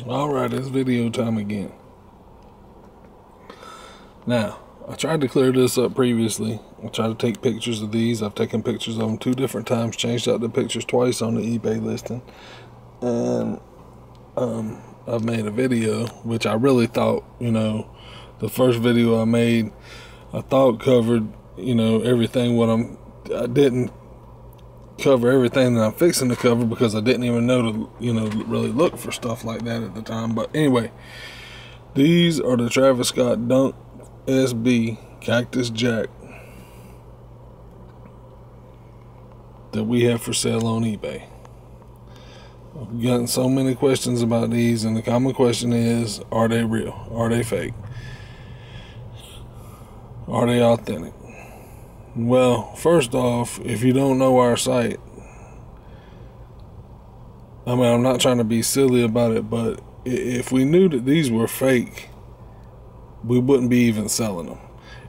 Alright, it's video time again. Now, I tried to clear this up previously. I tried to take pictures of these. I've taken pictures of them 2 different times, changed out the pictures twice on the eBay listing. And I've made a video, which I really thought, the first video I made, I thought covered, everything. I didn't cover everything that I'm fixing to cover because I didn't even know to, really look for stuff like that at the time. But anyway, these are the Travis Scott Dunk SB Cactus Jack that we have for sale on eBay. I've gotten so many questions about these, and the common question is, are they real? Are they fake? Are they authentic? Well, first off, if you don't know our site, I'm not trying to be silly about it, but if we knew that these were fake, we wouldn't be even selling them.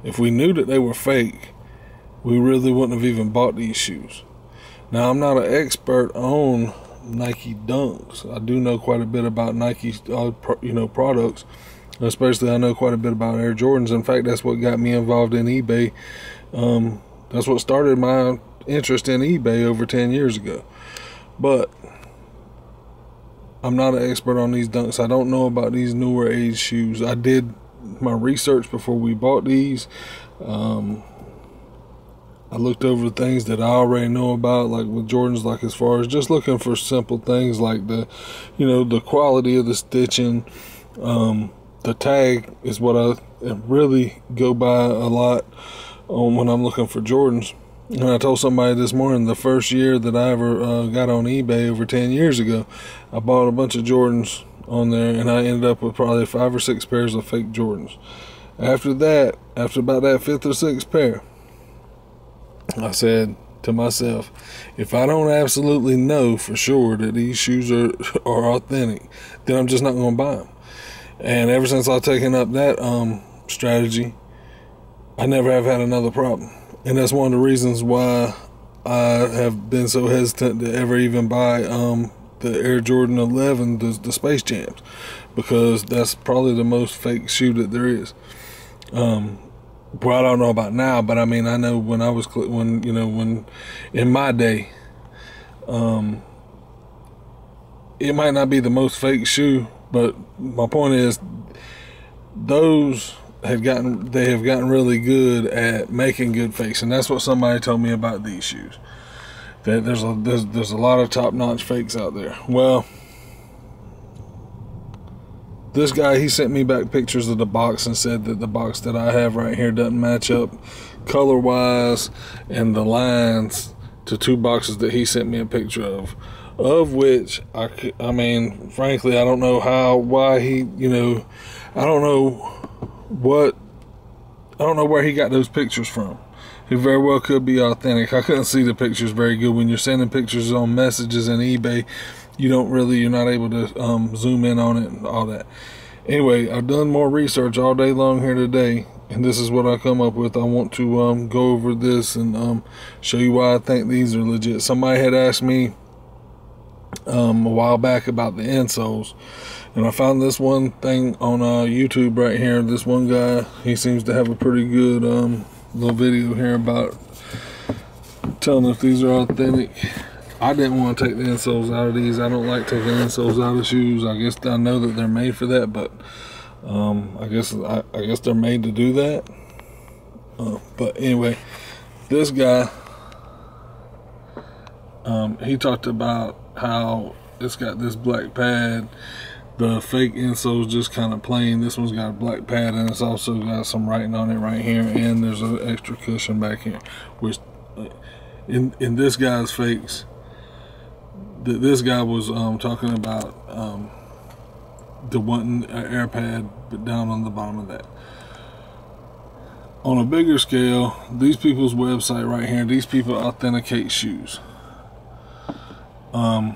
If we knew that they were fake, we really wouldn't have even bought these shoes. Now, I'm not an expert on Nike Dunks. I do know quite a bit about Nike, products. Especially, I know quite a bit about Air Jordans. In fact, that's what got me involved in eBay. That's what started my interest in eBay over 10 years ago. But I'm not an expert on these Dunks. I don't know about these newer age shoes. I did my research before we bought these. I looked over things that I already know about, like with Jordans, like as far as just looking for simple things like the quality of the stitching. The tag is what I really go by a lot when I'm looking for Jordans. And I told somebody this morning, the first year that I ever got on eBay over 10 years ago, I bought a bunch of Jordans on there, and I ended up with probably 5 or 6 pairs of fake Jordans. After about that 5th or 6th pair, I said to myself, if I don't absolutely know for sure that these shoes are authentic, then I'm just not going to buy them. And ever since I've taken up that strategy, I never have had another problem. And that's one of the reasons why I have been so hesitant to ever even buy the Air Jordan 11, the Space Jams, because that's probably the most fake shoe that there is. Well, I don't know about now, but I know when I was when in my day, it might not be the most fake shoe, but my point is, they have gotten really good at making good fakes, and that's what somebody told me about these shoes. That there's a lot of top-notch fakes out there. Well, this guy, he sent me back pictures of the box and said that the box that I have right here doesn't match up color-wise and the lines to 2 boxes that he sent me a picture of which frankly, I don't know why he, I don't know where he got those pictures from. It very well could be authentic. I couldn't see the pictures very good. When you're sending pictures on messages in eBay, you're not able to zoom in on it and all that. Anyway, I've done more research all day long here today, and this is what I come up with. I want to go over this and show you why I think these are legit. Somebody had asked me a while back about the insoles, and I found this one thing on YouTube right here. This one guy, he seems to have a pretty good little video here about telling if these are authentic. I didn't want to take the insoles out of these. I don't like taking insoles out of shoes. I guess I know that they're made for that, but I guess they're made to do that. But anyway, this guy, he talked about how it's got this black pad. The fake insole's just kind of plain. This one's got a black pad, and it's also got some writing on it right here, and there's an extra cushion back here, which in this guy's fakes, this guy was talking about the one air pad, but down on the bottom of that. On a bigger scale, these people's website right here, these people authenticate shoes. I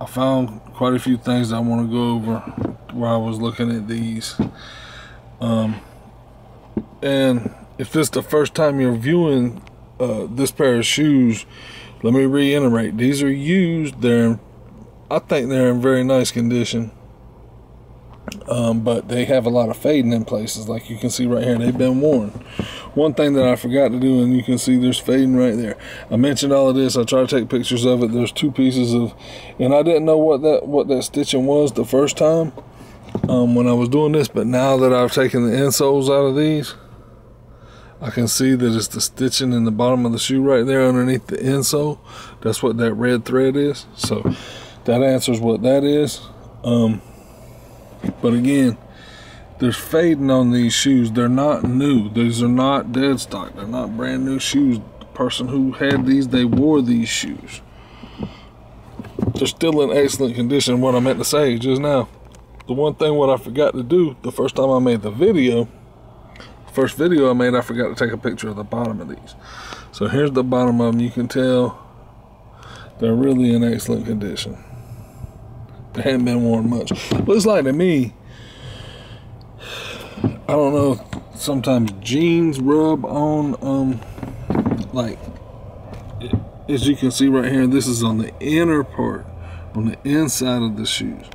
found quite a few things I want to go over while I was looking at these. And if this is the first time you're viewing this pair of shoes, let me reiterate, these are used. I think they're in very nice condition. but they have a lot of fading in places, like you can see right here. They've been worn. One thing that I forgot to do, and you can see there's fading right there. I mentioned all of this. I tried to take pictures of it. There's 2 pieces of, and I didn't know what that stitching was the first time when I was doing this, but now that I've taken the insoles out of these, I can see that it's the stitching in the bottom of the shoe right there underneath the insole. That's what that red thread is. So that answers what that is. But again, there's fading on these shoes. They're not new. These are not dead stock. They're not brand new shoes. The person who had these, they wore these shoes. They're still in excellent condition. What I meant to say just now, the one thing what I forgot to do the first time I made the video, first video I made, I forgot to take a picture of the bottom of these. So here's the bottom of them. You can tell they're really in excellent condition. They haven't been worn much. Looks like to me, I don't know, sometimes jeans rub on, like, as you can see right here, this is on the inner part, on the inside of the shoes.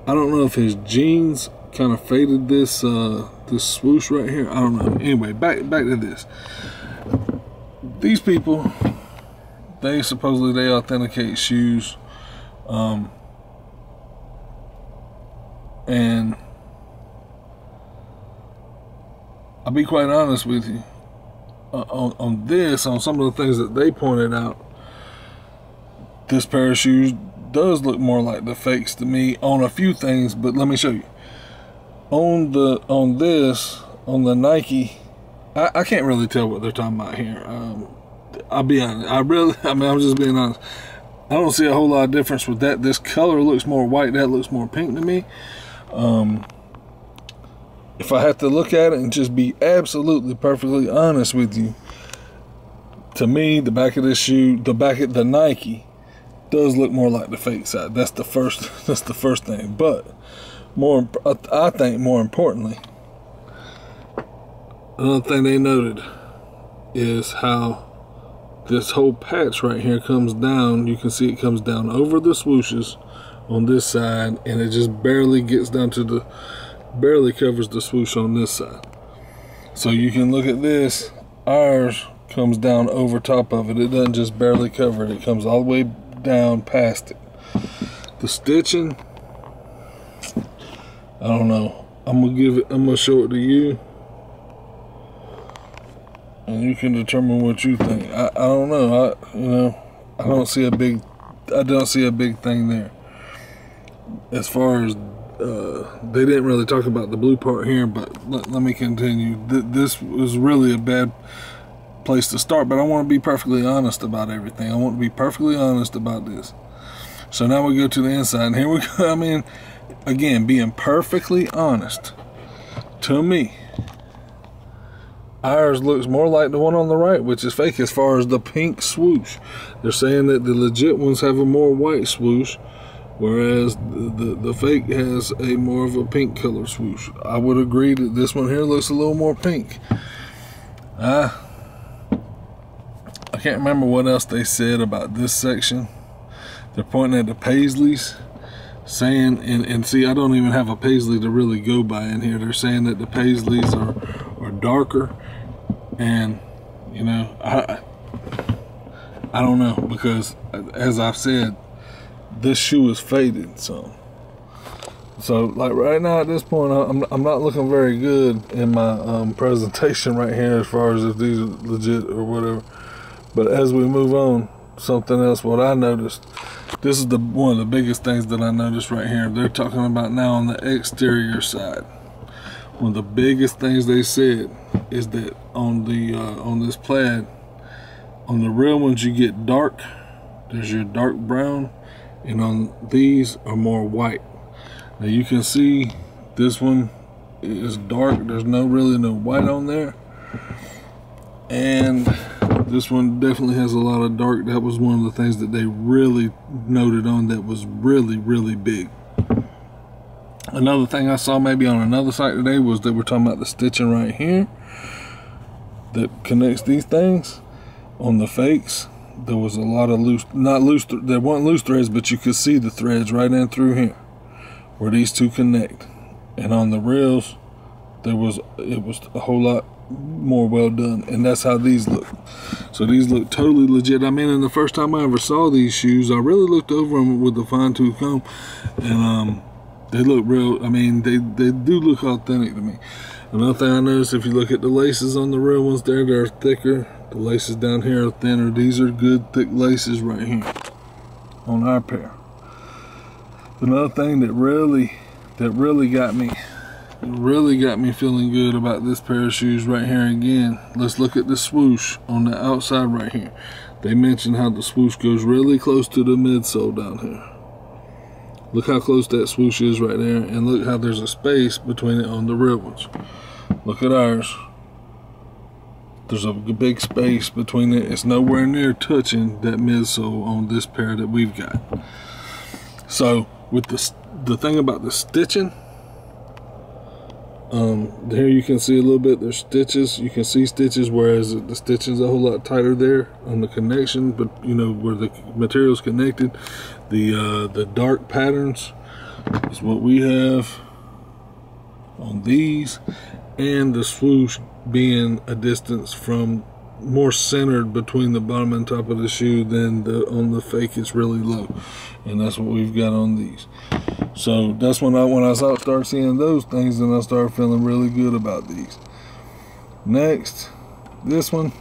I don't know if his jeans kind of faded this this swoosh right here. I don't know. Anyway, back to this. These people, they supposedly they authenticate shoes, and I'll be quite honest with you. On some of the things that they pointed out, this pair of shoes does look more like the fakes to me on a few things, but let me show you. On the Nike, I can't really tell what they're talking about here. I'll be honest. I'm just being honest. I don't see a whole lot of difference with that. This color looks more white. That looks more pink to me. If I have to look at it and just be absolutely perfectly honest with you, to me, the back of this shoe, the back of the Nike, does look more like the fake side. That's the first thing. But I think more importantly, another thing they noted is how this whole patch right here comes down. You can see it comes down over the swooshes on this side, and it just barely gets down to barely covers the swoosh on this side. So you can look at this. Ours comes down over top of it. It doesn't just barely cover it. It comes all the way down past it. The stitching, I don't know. I'm gonna show it to you, and you can determine what you think. I don't know. I don't see a big thing there. As far as they didn't really talk about the blue part here, but let me continue. This was really a bad place to start, but I want to be perfectly honest about everything. I want to be perfectly honest about this. So now we go to the inside, and here we go. I mean, again, being perfectly honest, to me, ours looks more like the one on the right, which is fake as far as the pink swoosh. They're saying that the legit ones have a more white swoosh, whereas the fake has a more of a pink color swoosh. I would agree that this one here looks a little more pink. I can't remember what else they said about this section. They're pointing at the Paisleys, saying, and see, I don't even have a Paisley to really go by in here. They're saying that the Paisleys are darker, and I don't know, because as I've said, this shoe is faded, so like right now at this point, I'm not looking very good in my presentation right here as far as if these are legit or whatever. But as we move on, something else what I noticed, this is one of the biggest things that I noticed right here. They're talking about now on the exterior side. One of the biggest things they said is that on this plaid, on the real ones you get dark, there's your dark brown, and on these are more white. Now you can see this one is dark. There's really no white on there, and this one definitely has a lot of dark. That was one of the things that they really noted on that was really, really big. Another thing I saw maybe on another site today was they were talking about the stitching right here that connects these things. On the fakes, there was a lot of there weren't loose threads, but you could see the threads right in through here. where these two connect. And on the rails, it was a whole lot more well done, and that's how these look. So these look totally legit. I mean, and the first time I ever saw these shoes, I really looked over them with the fine-tooth comb, and they look real. I mean, they do look authentic to me. Another thing I noticed, if you look at the laces on the real ones there, they're thicker. The laces down here are thinner. These are good thick laces right here on our pair. Another thing that really got me feeling good about this pair of shoes right here. Again, let's look at the swoosh on the outside right here. They mentioned how the swoosh goes really close to the midsole down here. Look how close that swoosh is right there, and look how there's a space between it on the real ones. Look at ours. There's a big space between it. It's nowhere near touching that midsole on this pair that we've got. So with the thing about the stitching, here you can see a little bit, there's stitches. You can see stitches, whereas the stitching's a whole lot tighter there on the connection, but you know, where the material's connected. The dark patterns is what we have on these, and the swoosh being a distance from more centered between the bottom and top of the shoe than on the fake. It's really low, and that's what we've got on these. So that's when I start seeing those things, and I start feeling really good about these. Next, this one,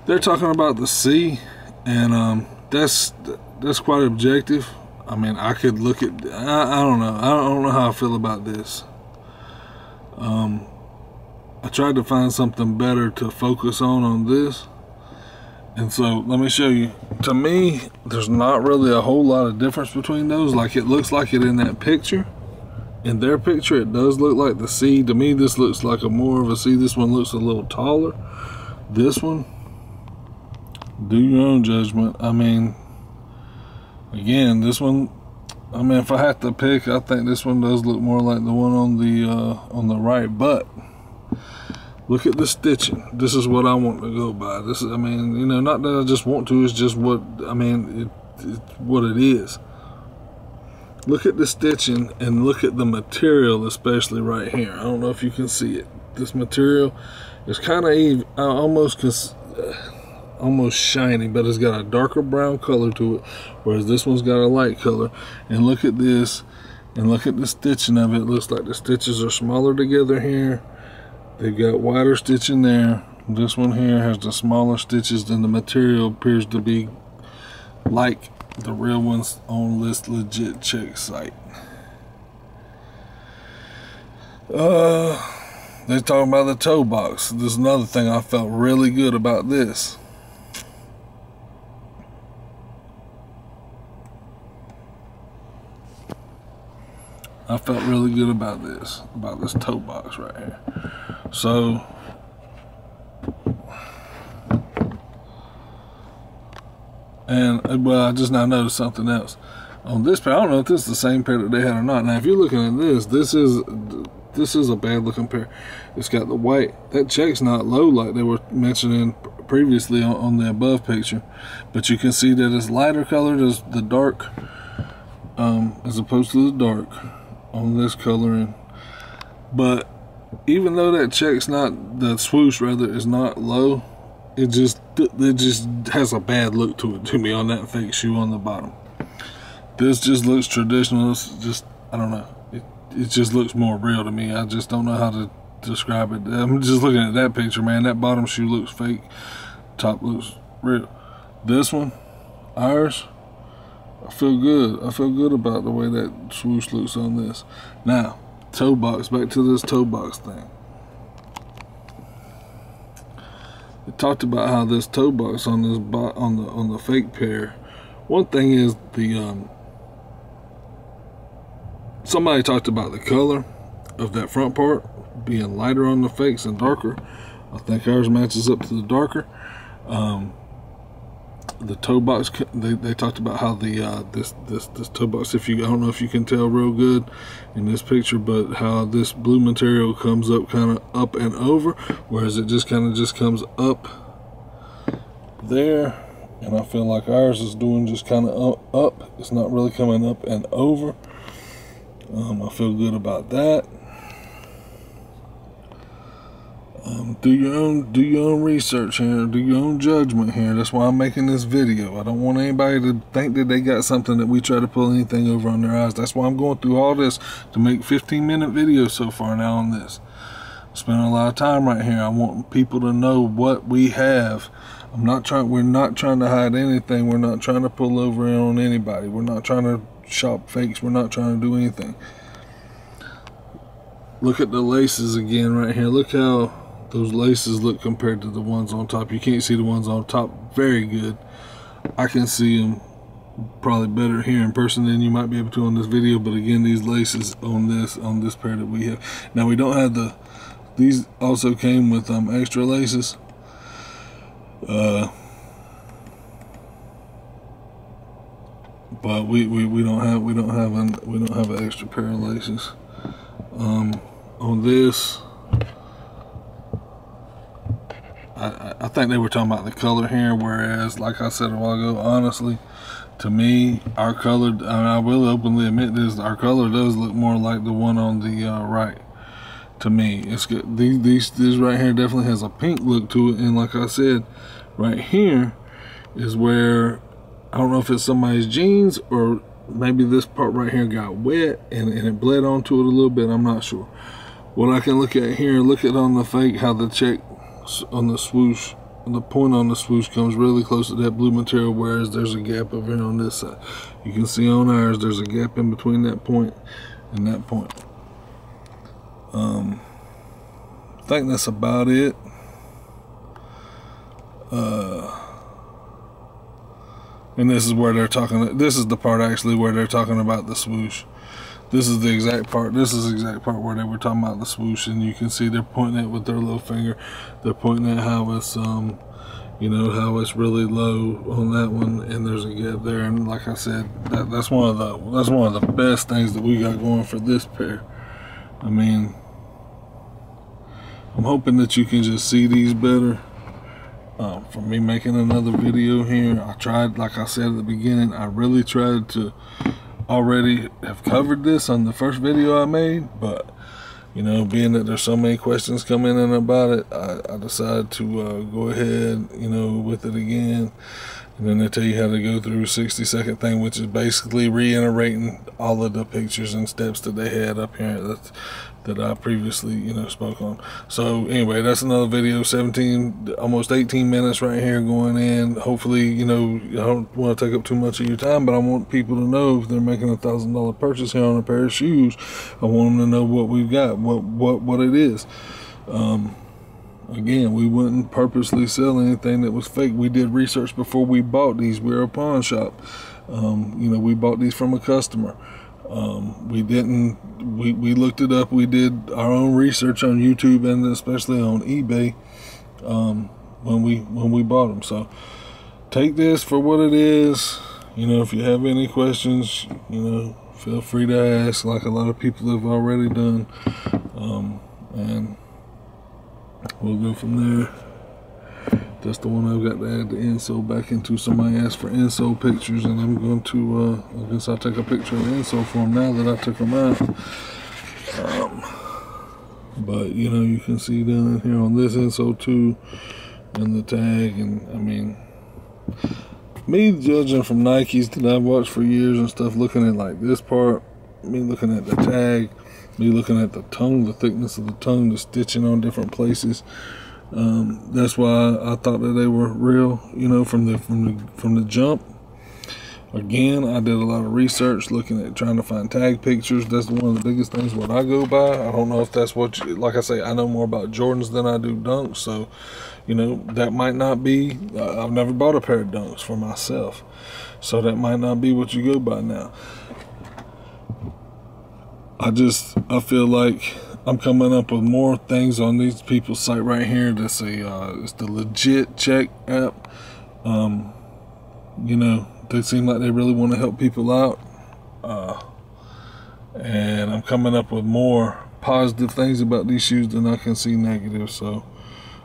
they're talking about the C, and that's quite objective. I mean, I could look at, I don't know how I feel about this. I tried to find something better to focus on this, and so let me show you. To me, there's not really a whole lot of difference between those. Like, it looks like it in that picture. In their picture, it does look like the C. To me, this looks like more of a C. This one looks a little taller. This one, do your own judgment. I mean, again, this one, I mean, if I had to pick, I think this one does look more like the one on the right. But look at the stitching. This is what I want to go by. This is, I mean, you know, not that I just want to, it's just what, I mean, it's what it is. Look at the stitching, and look at the material, especially right here. I don't know if you can see it. This material is kind of almost shiny, but it's got a darker brown color to it, whereas this one's got a light color. And look at this, and look at the stitching of it. It looks like the stitches are smaller together here. They've got wider stitching there. This one here has the smaller stitches, and the material appears to be like the real ones on this legit check site. They're talking about the toe box. This is another thing I felt really good about this. I felt really good about this toe box right here. So, and well, I just now noticed something else on this pair. I don't know if this is the same pair that they had or not. Now, if you're looking at this is a bad looking pair. It's got the white. That check's not low like they were mentioning previously on the above picture, but you can see that it's lighter colored as the dark, as opposed to the dark on this coloring. But even though that check's not, the swoosh rather, is not low, it just has a bad look to it to me on that fake shoe on the bottom. This just looks traditional. It's just, I don't know, it just looks more real to me. I just don't know how to describe it. I'm just looking at that picture, man. That bottom shoe looks fake, top looks real. This one, ours, I feel good. I feel good about the way that swoosh looks on this. Now, toe box, back to this toe box thing. It talked about how this toe box on this on the fake pair. One thing is somebody talked about the color of that front part being lighter on the fakes and darker. I think ours matches up to the darker. The toe box, they talked about how the this toe box, I don't know if you can tell real good in this picture, but how this blue material comes up kind of up and over, whereas it just kind of just comes up there, and I feel like ours is doing just kind of up. It's not really coming up and over. I feel good about that. Do your own research here, do your own judgment here. That's why I'm making this video. I don't want anybody to think that they got something that we try to pull anything over on their eyes. That's why I'm going through all this to make 15-minute videos so far now on this. Spending a lot of time right here. I want people to know what we have. We're not trying to hide anything. We're not trying to pull over on anybody. We're not trying to shop fakes. We're not trying to do anything. Look at the laces again right here. Look how those laces look compared to the ones on top. You can't see the ones on top very good. I can see them probably better here in person than you might be able to on this video. But again, these laces on this pair that we have. Now we don't have these also came with extra laces. But we don't have an extra pair of laces. On this, I think they were talking about the color here, whereas, like I said a while ago, honestly, to me, our color, I will openly admit this, our color does look more like the one on the right. To me, it's good. This right here definitely has a pink look to it, and like I said, right here is where, I don't know if it's somebody's jeans or maybe this part right here got wet and it bled onto it a little bit. I'm not sure. What I can look at here, look at on the fake how the check on the swoosh, the point on the swoosh comes really close to that blue material, whereas there's a gap over here on this side. You can see on ours there's a gap in between that point and that point. I think that's about it. And this is where they're talking, this is the part actually where they're talking about the swoosh. This is the exact part, this is the exact part where they were talking about the swoosh, and you can see they're pointing it with their little finger. They're pointing at how it's, you know, how it's really low on that one, and there's a gap there. And like I said, that's one of the best things that we got going for this pair. I mean, I'm hoping that you can just see these better. For me making another video here, I tried, like I said at the beginning, I really tried to already have covered this on the first video I made, but you know, being that there's so many questions coming in about it, I decided to go ahead, you know, with it again. And then they tell you how to go through a 60-second thing, which is basically reiterating all of the pictures and steps that they had up here that I previously, you know, spoke on. So anyway, that's another video, 17, almost 18 minutes right here going in. Hopefully, you know, I don't want to take up too much of your time, but I want people to know if they're making a $1,000 purchase here on a pair of shoes, I want them to know what we've got, what it is. Again, we wouldn't purposely sell anything that was fake. We did research before we bought these. We're a pawn shop. You know, we bought these from a customer. We looked it up. We did our own research on YouTube and especially on eBay when we bought them. So take this for what it is. You know, if you have any questions, you know, feel free to ask, like a lot of people have already done. And we'll go from there. That's the one I've got to add the insole back into. Somebody asked for insole pictures, and I'm going to, I guess I'll take a picture of the insole for them now that I took them out. But, you know, you can see down here on this insole too, and the tag, and I mean, me judging from Nikes that I've watched for years and stuff, looking at like this part, me looking at the tag, me looking at the tongue, the thickness of the tongue, the stitching on different places. That's why I thought that they were real, you know, from the jump. Again, I did a lot of research looking at trying to find tag pictures. That's one of the biggest things what I go by. I don't know if that's what you, like I say, I know more about Jordans than I do Dunks, so you know, that might not be, I've never bought a pair of Dunks for myself, so that might not be what you go by now. I feel like I'm coming up with more things on these people's site right here to say it's the legit check app. You know, they seem like they really want to help people out, and I'm coming up with more positive things about these shoes than I can see negative. So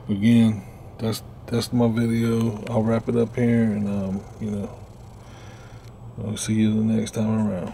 again, that's my video. I'll wrap it up here, and you know, I'll see you the next time around.